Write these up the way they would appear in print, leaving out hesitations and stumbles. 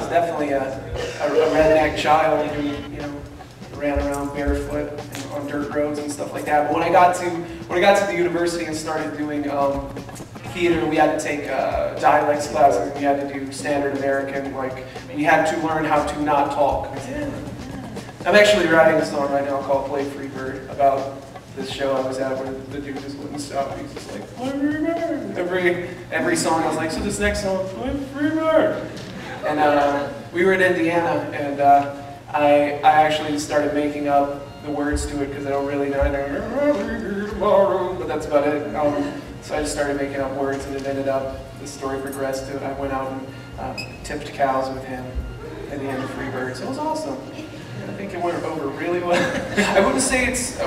definitely a redneck child who, you know, ran around barefoot and on dirt roads and stuff like that. But when I got to the university and started doing theater, we had to take dialects classes. We had to do standard American. Like, we had to learn how to not talk. I'm actually writing a song right now called "Play Free Bird" about this show I was at where the dude just wouldn't stop. He's just like, "Play Free Bird." Every song I was like, so this next song, "Play Free Bird." And we were in Indiana, and I actually started making up the words to it because I don't really know, but that's about it. So I just started making up words, and it ended up, the story progressed to, I went out and tipped cows with him at the end of Free Bird. So it was awesome. I think it went over really well. I wouldn't say it's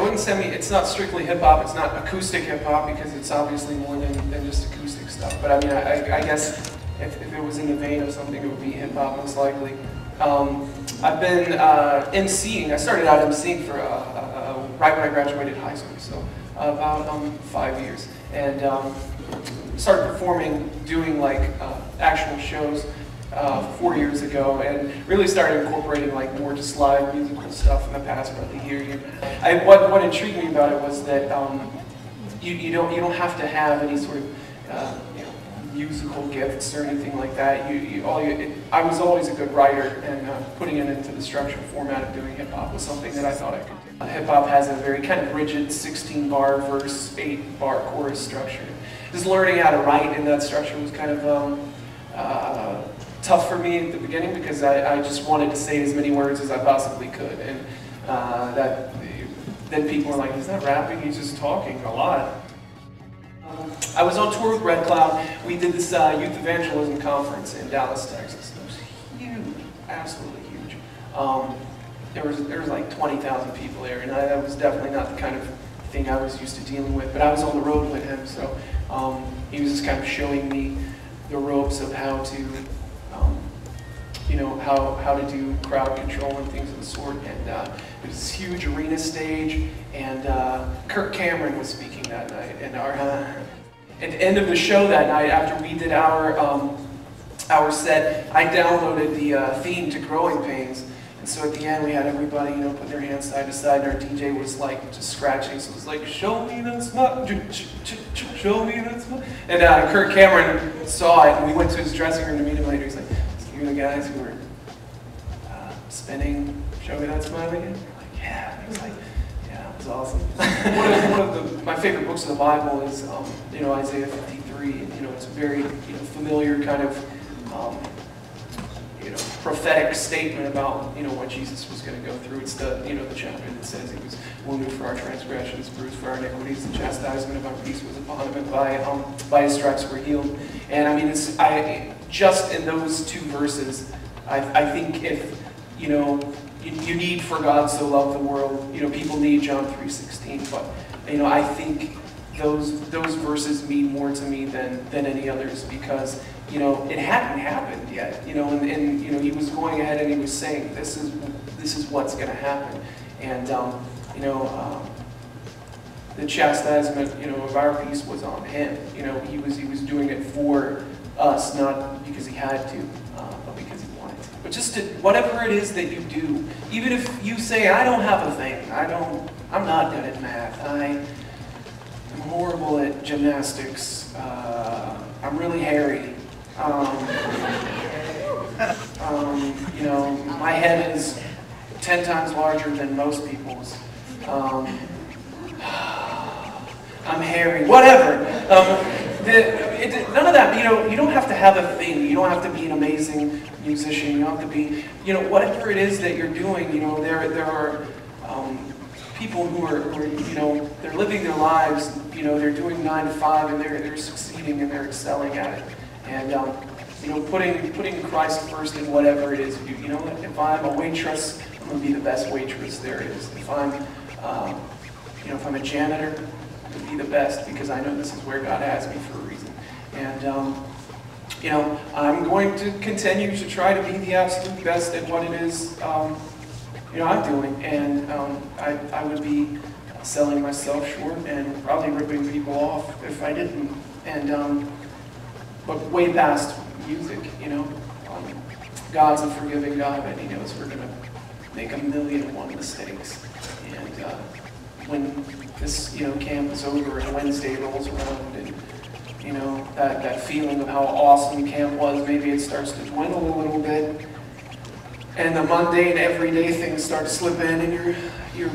not strictly hip hop. It's not acoustic hip hop because it's obviously more than just acoustic stuff. But I mean, I guess if it was in the vein of something, it would be hip hop most likely. I've been emceeing. I started out emceeing for right when I graduated high school, so about 5 years, and started performing, doing like actual shows 4 years ago, and really started incorporating like more just live musical stuff in the past about the year. What intrigued me about it was that you don't have to have any sort of you know, musical gifts or anything like that. I was always a good writer, and putting it into the structured format of doing hip hop was something that I thought I could do. Hip hop has a very kind of rigid 16-bar verse, 8-bar chorus structure. Just learning how to write in that structure was kind of tough for me at the beginning because I just wanted to say as many words as I possibly could, and then people were like, "He's not rapping, he's just talking a lot." I was on tour with Red Cloud. We did this youth evangelism conference in Dallas, Texas. It was huge, absolutely huge. There was like 20,000 people there, and that was definitely not the kind of thing I was used to dealing with. But I was on the road with him, so he was just kind of showing me the ropes of how to, you know, how to do crowd control and things of the sort. And it was this huge arena stage, and Kirk Cameron was speaking that night. And at the end of the show that night, after we did our set, I downloaded the theme to Growing Pains. And so at the end, we had everybody, you know, put their hands side to side, and our DJ was like just scratching. So it was like, "Show me that smile, show me that smile." And Kirk Cameron saw it, and we went to his dressing room to meet him later. He's like, "You the guys who were spinning, show me that smile again?" We're like, "Yeah." And he was like, "Yeah, it was awesome." one of my favorite books of the Bible is, you know, Isaiah 53. And, you know, it's a very, you know, familiar kind of, you know, prophetic statement about, you know, what Jesus was going to go through. It's the, you know, the chapter that says he was wounded for our transgressions, bruised for our iniquities, the chastisement of our peace was upon him, and by his stripes we're healed. And I mean, just in those two verses, I think if, you know, you need "for God so loved the world," you know, people need John 3:16, but, you know, I think those verses mean more to me than any others, because, you know, it hadn't happened yet, you know, and you know, he was going ahead and he was saying, this is what's going to happen. And you know, the chastisement, you know, of our peace was on him. You know, he was doing it for us, not because he had to, but because he wanted to. But just whatever it is that you do, even if you say, "I don't have a thing, I'm not good at math, I'm horrible at gymnastics, I'm really hairy, you know, my head is 10 times larger than most people's, I'm hairy," whatever. None of that, you know, you don't have to have a thing. You don't have to be an amazing musician. You don't have to be, you know, whatever it is that you're doing, you know, there are people who are, you know, they're living their lives, you know, they're doing 9 to 5, and they're succeeding and they're excelling at it. And, you know, putting Christ first in whatever it is you do. You know, if I'm a waitress, I'm going to be the best waitress there is. If I'm, you know, if I'm a janitor, I'm going to be the best because I know this is where God has me for a reason. And, you know, I'm going to continue to try to be the absolute best at what it is, you know, I'm doing. And I would be selling myself short and probably ripping people off if I didn't. And, but way past music, you know. God's a forgiving God, and He knows we're going to make a million and one mistakes. And when this camp is over and Wednesday rolls around, and that feeling of how awesome camp was, maybe it starts to dwindle a little bit, and the mundane, everyday things start to slip in, and you're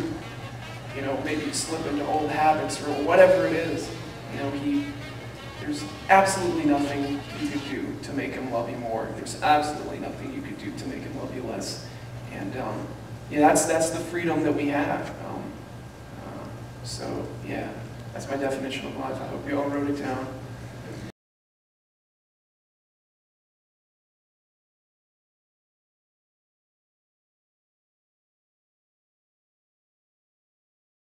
maybe you slip into old habits or whatever it is. There's absolutely nothing you could do to make Him love you more. There's absolutely nothing you could do to make Him love you less. And that's the freedom that we have. So yeah, that's my definition of life. I hope you all wrote it down.